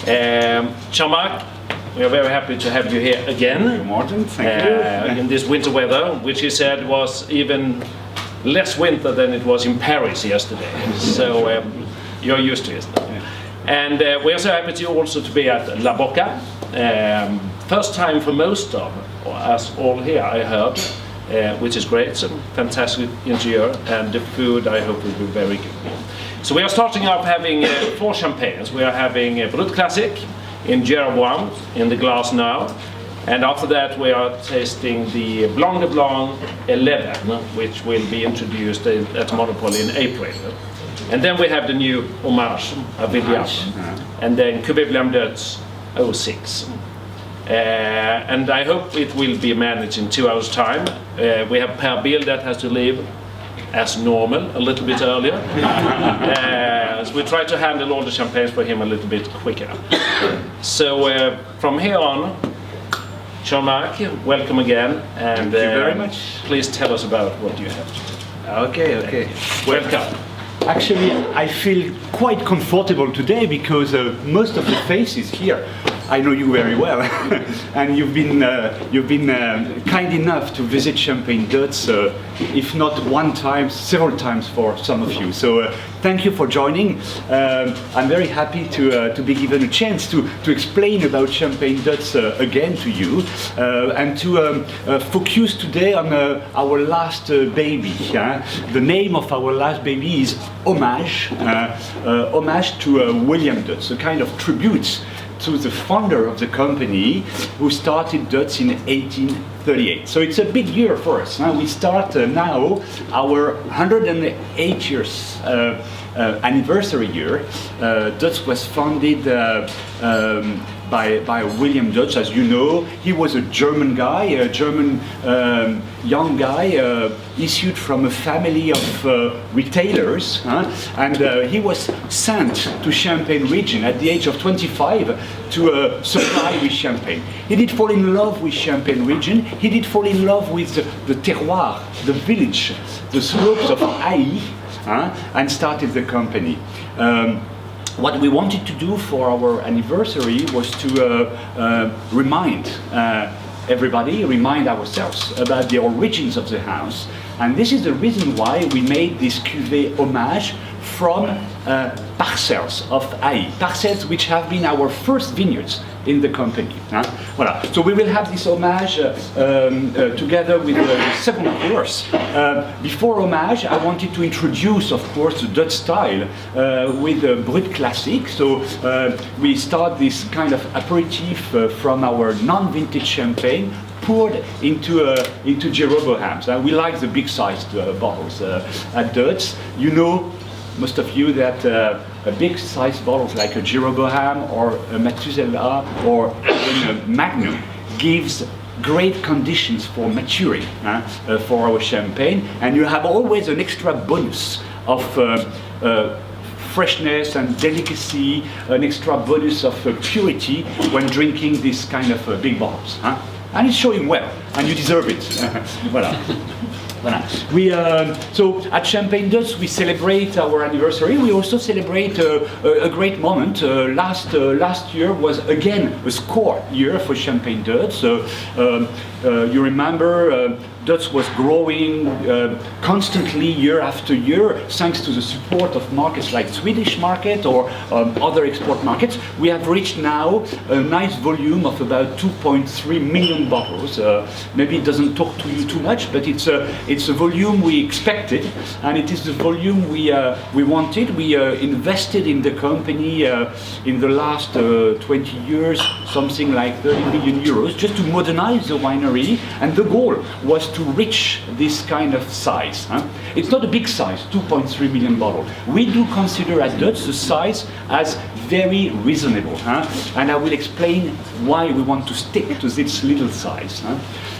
Jean-Marc, we are very happy to have you here again. Thank you, Martin. Thank you. In this winter weather, which he said was even less winter than it was in Paris yesterday. So you're used to it. And we are so happy to also to be at La Bocca. First time for most of us all here, I heard, which is great. Some fantastic interior, and the food I hope will be very good. So we are starting off having 4 champagnes. We are having Brut Classic in Jean-Marc in the glass now. And after that we are tasting the Blanc de Blanc 11, which will be introduced at Monopoly in April. And then we have the new Hommage of William. And then Lallier Deutz 06. And I hope it will be managed in 2 hours time. We have Per Bill that has to leave as normal, a little bit earlier. So we try to handle all the champagnes for him a little bit quicker. So from here on, Jean-Marc, welcome again. And thank you very much. Please tell us about what you have. Okay. Welcome. Actually, I feel quite comfortable today because most of the faces here, I know you very well, and you've been kind enough to visit Champagne Deutz, if not one time, several times for some of you. So thank you for joining. I'm very happy to be given a chance to explain about Champagne Deutz again to you, and to focus today on our last baby. The name of our last baby is Hommage, homage to William Deutz, a kind of tribute to the founder of the company who started Deutz in 1838. So it's a big year for us. We start now our 108 years anniversary year. Deutz was founded by William Deutz, as you know. He was a German guy, a German young guy, issued from a family of retailers, and he was sent to Champagne region at the age of 25 to supply with champagne. He did fall in love with Champagne region. He did fall in love with the terroir, the village, the slopes of Haï, and started the company. What we wanted to do for our anniversary was to remind everybody, remind ourselves about the origins of the house. And this is the reason why we made this cuvée Hommage from parcels of Haï, parcels which have been our first vineyards in the company. Voilà. So we will have this Hommage together with the second course. Before Hommage, I wanted to introduce, of course, the Dutch style with the Brut Classic. So we start this kind of aperitif from our non-vintage champagne, poured into Jeroboams. We like the big-sized bottles at Deutz. You know, most of you, that a big-sized bottle like a Jeroboam or a Methuselah or even a Magnum gives great conditions for maturing for our champagne, and you have always an extra bonus of freshness and delicacy, an extra bonus of purity when drinking this kind of big bottles. And it's showing well, and you deserve it. Voilà. Voilà. So at Champagne Deutz we celebrate our anniversary. We also celebrate a great moment. Last year was again a score year for Champagne Deutz. You remember Deutz was growing constantly year after year, thanks to the support of markets like Swedish market or other export markets. We have reached now a nice volume of about 2.3 million bottles. Maybe it doesn't talk to you too much, but it's a volume we expected, and it is the volume we wanted. We invested in the company in the last 20 years, something like 30 million euros, just to modernize the winery, and the goal was to reach this kind of size. It's not a big size, 2.3 million bottles. We do consider at Deutz the size as very reasonable, and I will explain why we want to stick to this little size.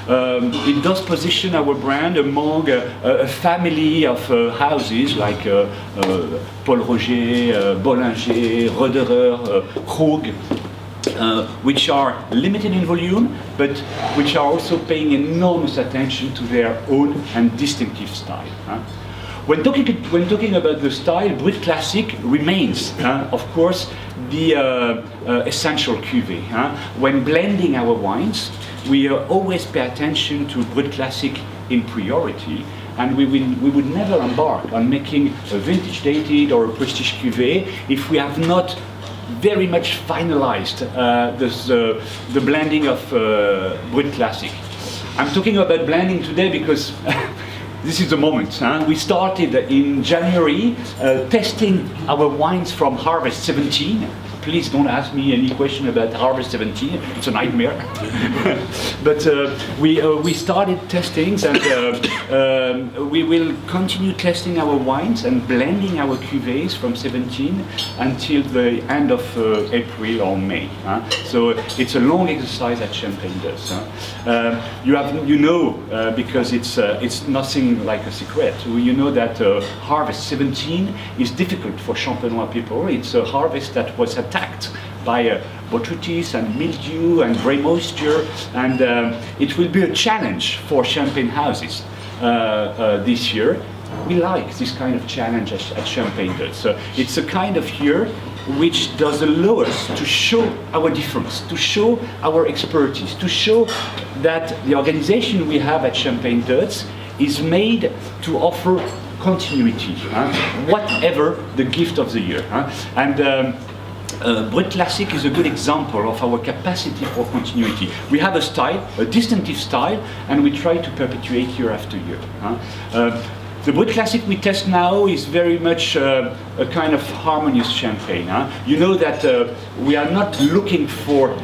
It does position our brand among a family of houses like Paul Roger, Bollinger, Roederer, Krug, which are limited in volume, but which are also paying enormous attention to their own and distinctive style. When talking about the style, Brut Classique remains, of course, the essential cuvée. When blending our wines, we always pay attention to Brut Classique in priority, and we would never embark on making a vintage dated or a prestige cuvée if we have not very much finalized the blending of Brut Classique. I'm talking about blending today because this is the moment. We started in January testing our wines from Harvest 17. Please don't ask me any question about Harvest 17. It's a nightmare. But we started testings, and we will continue testing our wines and blending our cuvées from 17 until the end of April or May. So it's a long exercise at Champagne Deutz. Because it's nothing like a secret. You know that Harvest 17 is difficult for Champenois people. It's a harvest that was attacked by botrytis and mildew and grey moisture, and it will be a challenge for champagne houses this year. We like this kind of challenge at Champagne Deutz. It's a kind of year which does allow us to show our difference, to show our expertise, to show that the organization we have at Champagne Deutz is made to offer continuity, whatever the gift of the year. Brut Classique is a good example of our capacity for continuity. We have a style, a distinctive style, and we try to perpetuate year after year. The Brut Classique we test now is very much a kind of harmonious champagne. You know that we are not looking for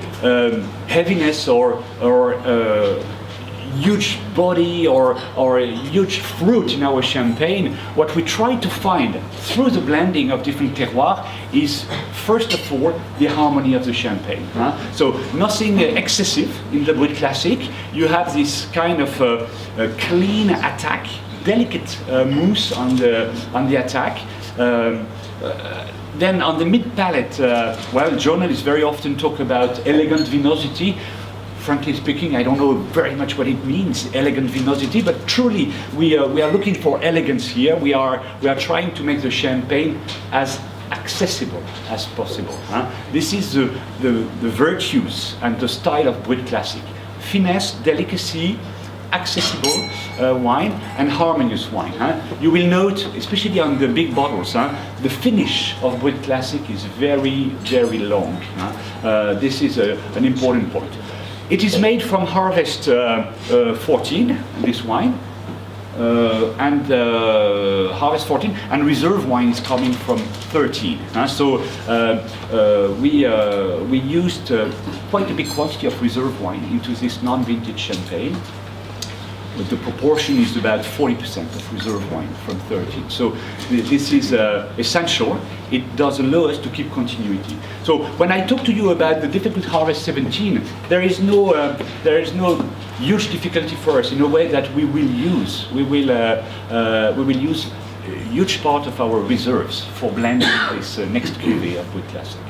heaviness or huge body or a huge fruit in our champagne. What we try to find through the blending of different terroirs is, first of all, the harmony of the champagne. So nothing excessive in the Brut Classique. You have this kind of clean attack, delicate mousse on the attack. Then on the mid palate, journalists very often talk about elegant vinosity. Frankly speaking, I don't know very much what it means, elegant vinosity, but truly we are looking for elegance here. We are trying to make the champagne as accessible as possible. This is the virtues and the style of Brut Classique. Finesse, delicacy, accessible wine, and harmonious wine. You will note, especially on the big bottles, the finish of Brut Classique is very, very long. This is an important point. It is made from Harvest 14, this wine, and Harvest 14, and Reserve wine is coming from 13. So we used quite a big quantity of Reserve wine into this non-vintage champagne. But the proportion is about 40% of Reserve wine from 13. So this is essential. It does allow us to keep continuity. So when I talk to you about the difficult Harvest 17, there is no huge difficulty for us in a way that we will use a huge part of our reserves for blending this next cuvée of Brut Classique.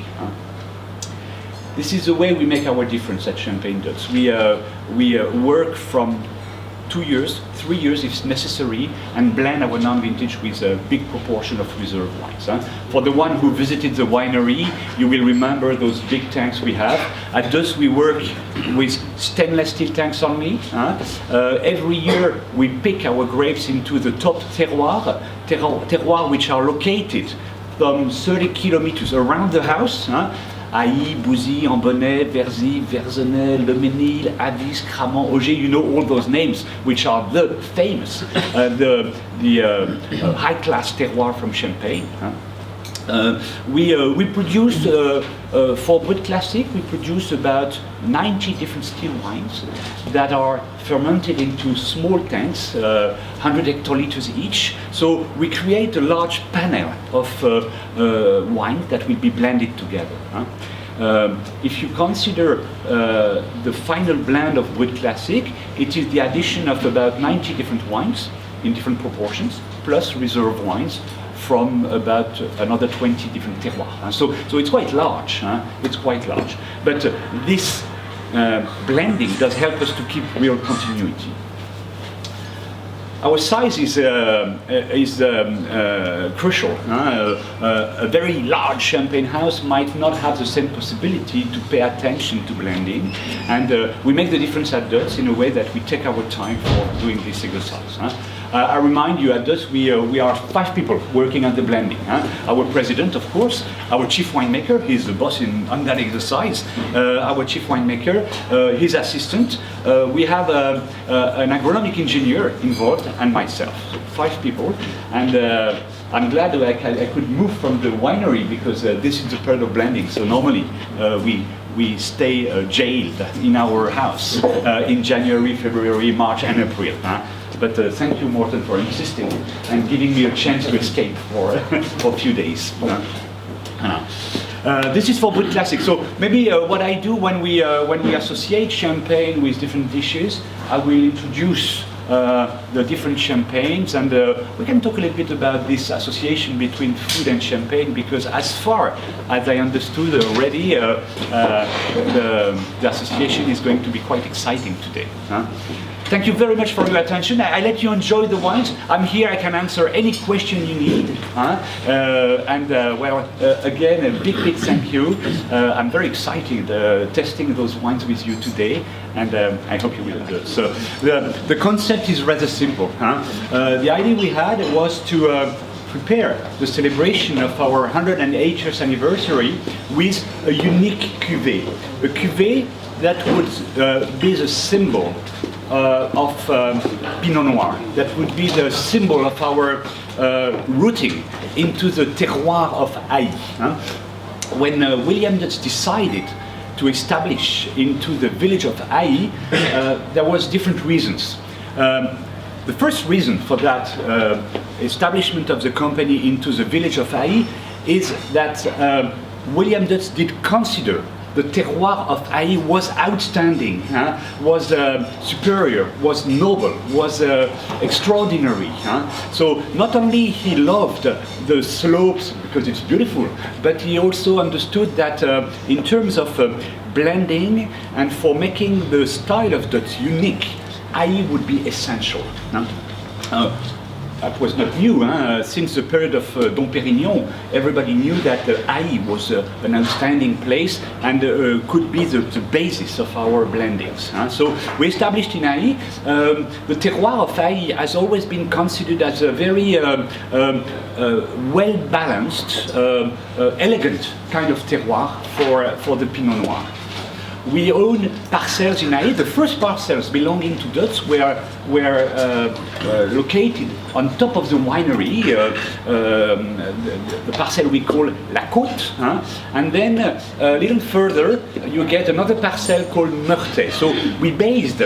This is the way we make our difference at Champagne Deutz. We work from 2 years, 3 years if necessary, and blend our non-vintage with a big proportion of Reserve wines. For the one who visited the winery, you will remember those big tanks we have. At Deutz we work with stainless steel tanks only. Every year we pick our grapes into the top terroirs which are located from 30 kilometers around the house. Ailly, Bouzy, Ambonnay, Verzy, Verzenay, Le Mesnil, Avis, Cramant, Auger, you know all those names, which are the famous, the high-class terroir from Champagne. We produce, for Brut Classique, we produce about 90 different still wines that are fermented into small tanks, 100 hectoliters each. So we create a large panel of wine that will be blended together. If you consider the final blend of Brut Classique, it is the addition of about 90 different wines in different proportions, plus Reserve wines from about another 20 different terroirs. So it's quite large. It's quite large. But this blending does help us to keep real continuity. our size is crucial. A very large champagne house might not have the same possibility to pay attention to blending, and we make the difference at Deutz in a way that we take our time for doing this exercise. I remind you, at Deutz we are 5 people working on the blending. Our president, of course, our chief winemaker, he's the boss on that exercise, our chief winemaker, his assistant, we have an agronomic engineer involved, and myself. 5 people, and I'm glad that I could move from the winery, because this is the period of blending, so normally we stay jailed in our house in January, February, March and April. But thank you, Morten, for insisting and giving me a chance to escape for a few days. This is for Brut Classic. So maybe what I do when we associate champagne with different dishes, I will introduce the different champagnes, and we can talk a little bit about this association between food and champagne, because as far as I understood already, the association is going to be quite exciting today. Thank you very much for your attention. I let you enjoy the wines. I'm here, I can answer any question you need. Again, a big thank you. I'm very excited testing those wines with you today, and I hope you will do it. So the concept is rather simple. The idea we had was to prepare the celebration of our 108 years anniversary with a unique cuvée. A cuvée that would be the symbol of Pinot Noir. That would be the symbol of our rooting into the terroir of Haï. When William Deutz decided to establish into the village of Haï, there was different reasons. The first reason for that establishment of the company into the village of Haï is that William Deutz did consider the terroir of Haï was outstanding, was superior, was noble, was extraordinary. So not only he loved the slopes because it's beautiful, but he also understood that in terms of blending and for making the style of Deutz unique, Haï would be essential. That was not new. Since the period of Dom Pérignon, everybody knew that Haï was an outstanding place and could be the basis of our blendings. So we established in Haï. The terroir of Haï has always been considered as a very well-balanced, elegant kind of terroir for the Pinot Noir. We own parcels in Haï. The first parcels belonging to Deutz were located on top of the winery, the parcel we call La Côte, and then a little further you get another parcel called Meurthe. So we based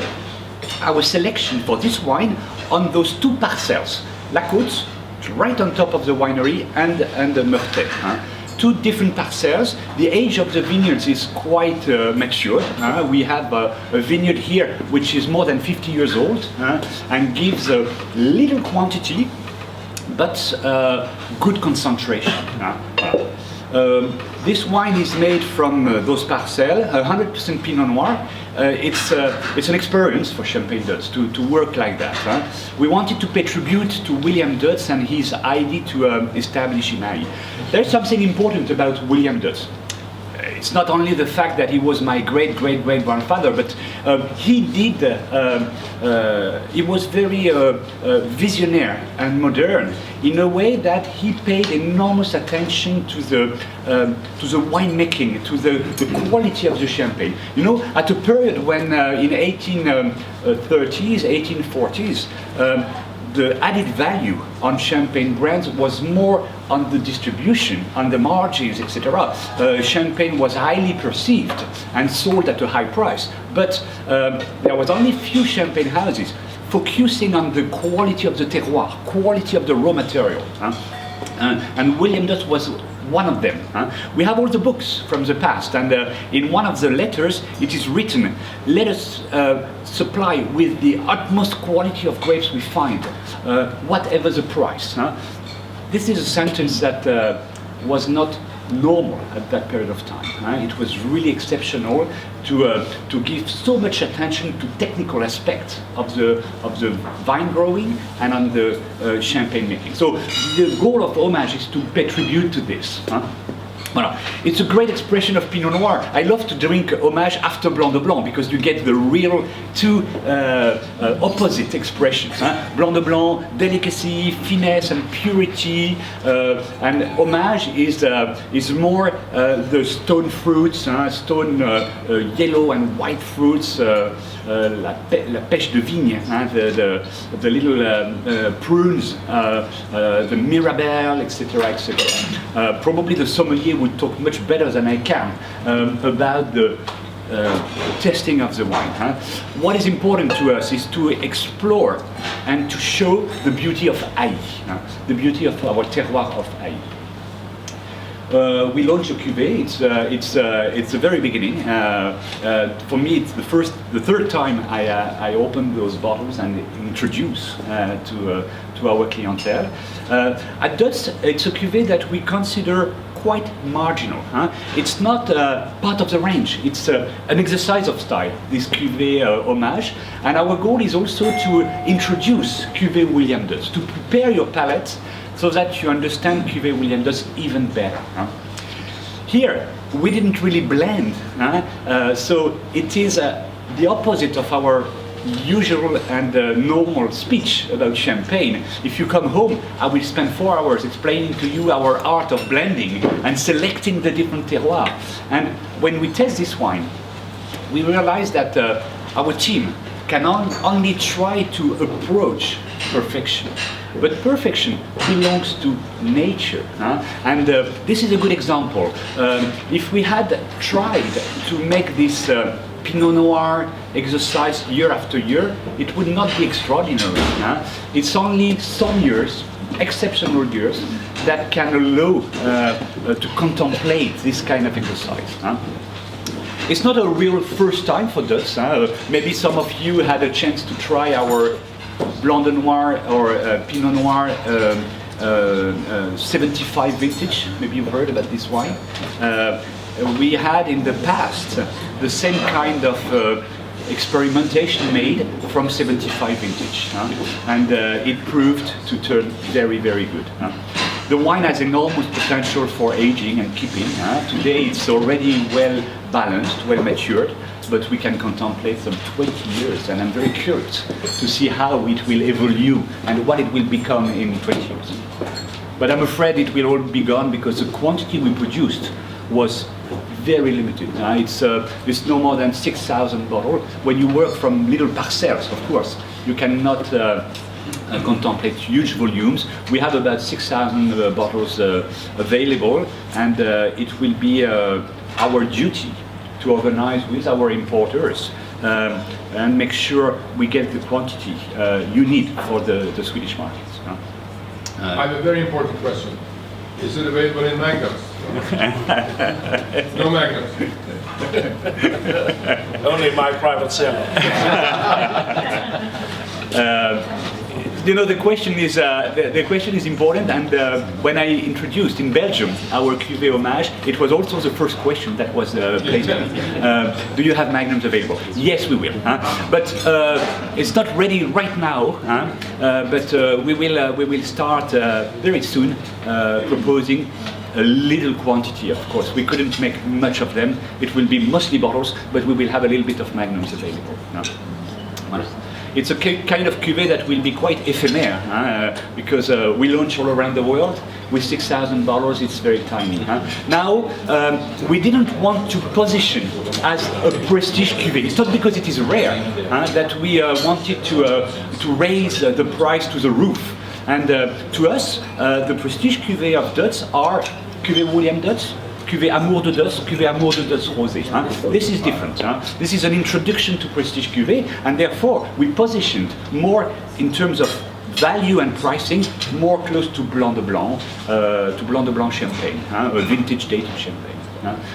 our selection for this wine on those 2 parcels, La Côte, right on top of the winery, and Meurthe. 2 different parcels. The age of the vineyards is quite mature. We have a vineyard here which is more than 50 years old and gives a little quantity but good concentration. This wine is made from those parcels, 100% Pinot Noir. It's an experience for Champagne Deutz to work like that. We wanted to pay tribute to William Deutz and his idea to establish in Haï. There's something important about William Deutz. It's not only the fact that he was my great-great-great-grandfather, but he was very visionary and modern in a way that he paid enormous attention to the winemaking, to the quality of the champagne. You know, at a period when in 1830s, 1840s, the added value on champagne brands was more on the distribution, on the margins, etc. Champagne was highly perceived and sold at a high price, but there was only few champagne houses focusing on the quality of the terroir, quality of the raw material. And William Deutz was one of them. We have all the books from the past, and in one of the letters it is written, let us supply with the utmost quality of grapes we find, whatever the price. This is a sentence that was not normal at that period of time. It was really exceptional to give so much attention to technical aspects of the vine growing and on the champagne making. So the goal of Hommage is to pay tribute to this. Voilà. It's a great expression of Pinot Noir. I love to drink Hommage after Blanc de Blanc because you get the real two opposite expressions. Blanc de Blanc, delicacy, finesse and purity, and Hommage is more the stone fruits, stone yellow and white fruits, la pêche de vigne, the little prunes, the mirabelle, etc., etc. Probably the sommelier would talk much better than I can about the testing of the wine. What is important to us is to explore and to show the beauty of Haï, the beauty of our terroir of Haï. We launched a cuvée. It's the very beginning. For me, it's the third time I open those bottles and introduce to our clientele. At Deutz, it's a cuvée that we consider quite marginal. It's not part of the range. It's an exercise of style, this cuvée Hommage. And our goal is also to introduce cuvée William Deutz, to prepare your palate so that you understand cuvée William Deutz even better. Here, we didn't really blend, so it is the opposite of our usual and normal speech about champagne. If you come home, I will spend 4 hours explaining to you our art of blending and selecting the different terroirs. And when we test this wine, we realize that our team can only try to approach perfection. But perfection belongs to nature. And this is a good example. If we had tried to make this Pinot Noir exercise year after year, it would not be extraordinary. It's only some years, exceptional years, that can allow to contemplate this kind of exercise. It's not a real first time for Deutz. Maybe some of you had a chance to try our Blanc de Noir or Pinot Noir 75 vintage. Maybe you've heard about this wine. We had in the past the same kind of experimentation made from 75 vintage, and it proved to turn very, very good. The wine has enormous potential for aging and keeping. Today it's already well balanced, well matured, but we can contemplate some 20 years, and I'm very curious to see how it will evolve and what it will become in 20 years. But I'm afraid it will all be gone because the quantity we produced was very limited. It's no more than 6,000 bottles. When you work from little parcels, of course, you cannot contemplate huge volumes. We have about 6,000 bottles available, and it will be our duty to organize with our importers and make sure we get the quantity you need for the Swedish market. I have a very important question. Is it available in magnums? No magnums. Only my private cellar. The question is important, and when I introduced in Belgium our cuvée Hommage, it was also the first question that was placed on me. Do you have magnums available? Yes, we will. But it's not ready right now. But we will start very soon proposing a little quantity. Of course, we couldn't make much of them. It will be mostly bottles, but we will have a little bit of magnums available. It's a kind of cuvée that will be quite éphémère, because we launch all around the world. With 6,000 bottles, it's very tiny. Now, we didn't want to position as a prestige cuvée. It's not because it is rare that we wanted to raise the price to the roof. And to us, the prestige cuvée of Deutz are cuvée William Deutz, cuvée Amour de Deutz, cuvée Amour de Deutz Rosé. This is different. This is an introduction to prestige cuvée, and therefore we positioned more in terms of value and pricing, more close to Blanc de Blanc champagne, a vintage dated champagne.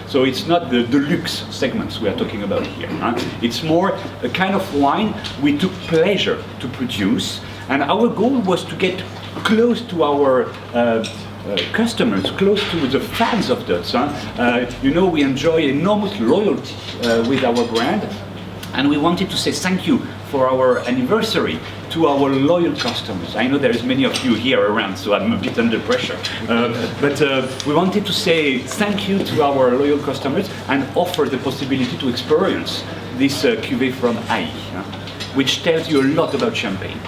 So it's not the deluxe segments we are talking about here. It's more a kind of wine we took pleasure to produce, and our goal was to get close to our customers, close to the fans of Deutz. You know, we enjoy enormous loyalty with our brand, and we wanted to say thank you for our anniversary to our loyal customers. I know there is many of you here around, so I'm a bit under pressure. But we wanted to say thank you to our loyal customers and offer the possibility to experience this cuvée from Haï, which tells you a lot about champagne.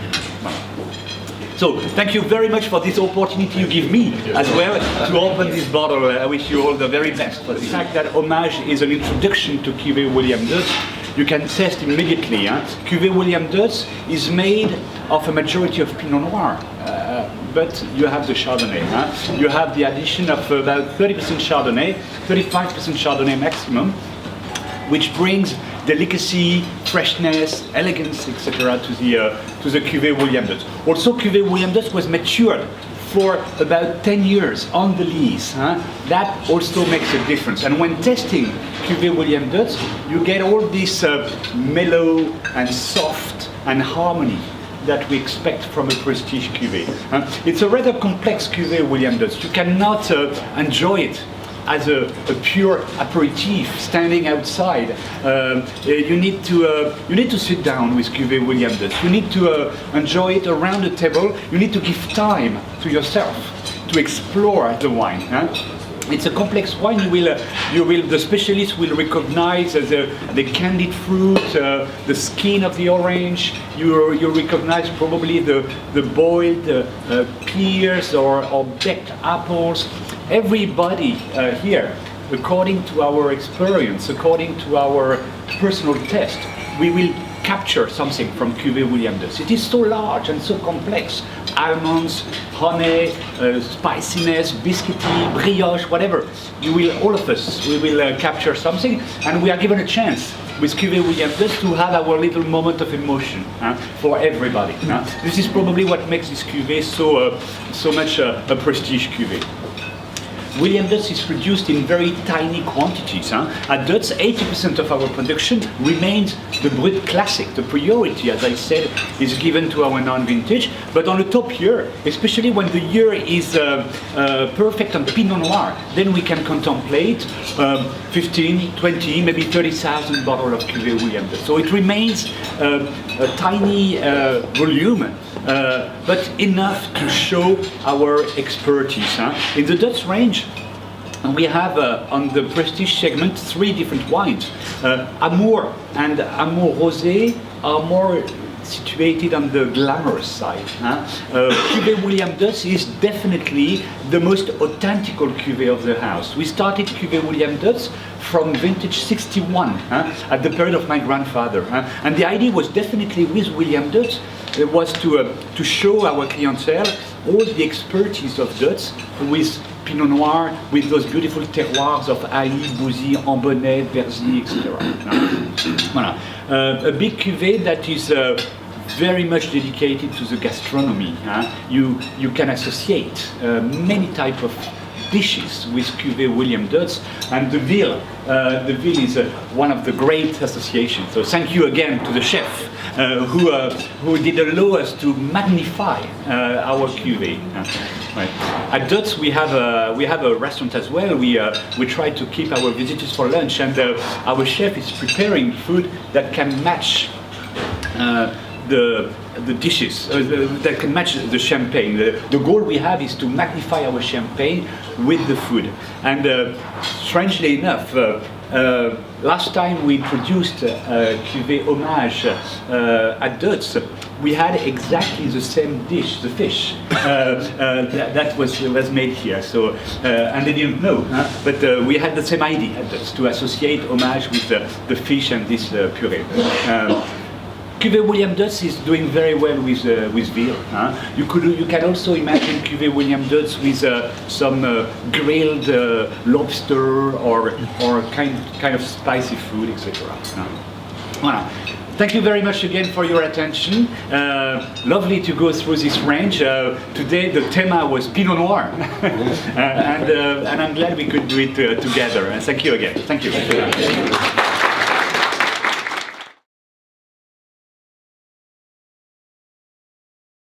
So thank you very much for this opportunity you give me as well to open this bottle. I wish you all the very best. For the fact that Hommage is an introduction to Cuvée William Deutz, you can test immediately. Cuvée William Deutz is made of a majority of Pinot Noir, but you have the Chardonnay. You have the addition of about 30% Chardonnay, 35% Chardonnay maximum, which brings delicacy, freshness, elegance, etc. to the Cuvée William Deutz. Also, Cuvée William Deutz was matured for about 10 years on the lees. That also makes a difference. And when testing Cuvée William Deutz, you get all this mellow and soft and harmony that we expect from a prestige cuvée. It's a rather complex Cuvée William Deutz. You cannot enjoy it as a pure aperitif standing outside. You need to sit down with Cuvée William Deutz. You need to enjoy it around the table. You need to give time to yourself to explore the wine. It's a complex wine. The specialists will recognize the candied fruit, the skin of the orange. You recognize probably the boiled pears or baked apples. Everybody here, according to our experience, according to our personal test, we will capture something from Cuvée William Deutz. It is so large and so complex. Almonds, honey, spiciness, biscuity, brioche, whatever. All of us, we will capture something, and we are given a chance with Cuvée William Deutz to have our little moment of emotion for everybody. This is probably what makes this cuvée so much a prestige cuvée. William Deutz is produced in very tiny quantities. At Deutz, 80% of our production remains the Brut Classic. The priority, as I said, is given to our non-vintage. But on the top year, especially when the year is perfect on Pinot Noir, then we can contemplate 15, 20, maybe 30,000 bottles of Cuvée William Deutz. So it remains a tiny volume, but enough to show our expertise. In the Deutz range, we have on the prestige segment 3 different wines. Amour and Amour Rosé are more situated on the glamorous side. Cuvée William Deutz is definitely the most authentic cuvée of the house. We started Cuvée William Deutz from vintage 61 at the period of my grandfather. And the idea was definitely with William Deutz was to show our clientele all the expertise of Deutz with Pinot Noir, with those beautiful terroirs of Haï, Bouzy, Ambonnet, Verzy, etc. Voilà. A big cuvée that is very much dedicated to the gastronomy. You can associate many types of dishes with Cuvée William Deutz, and the Ville is one of the great associations. So thank you again to the chef who did allow us to magnify our cuvée. Right. At Deutz we have a restaurant as well. We try to keep our visitors for lunch, and our chef is preparing food that can match the dishes, that can match the champagne. The goal we have is to magnify our champagne with the food. And strangely enough, last time we introduced Cuvée Hommage at Deutz, we had exactly the same dish, the fish, that was made here. So, and they didn't know, but we had the same idea at Deutz, to associate Hommage with the fish and this puree. Cuvée William Deutz is doing very well with Ville. You can also imagine Cuvée William Deutz with some grilled lobster or kind of spicy food, etc. Voilà. Thank you very much again for your attention. Lovely to go through this range. Today the theme was Pinot Noir, and I'm glad we could do it together. Thank you again. Thank you.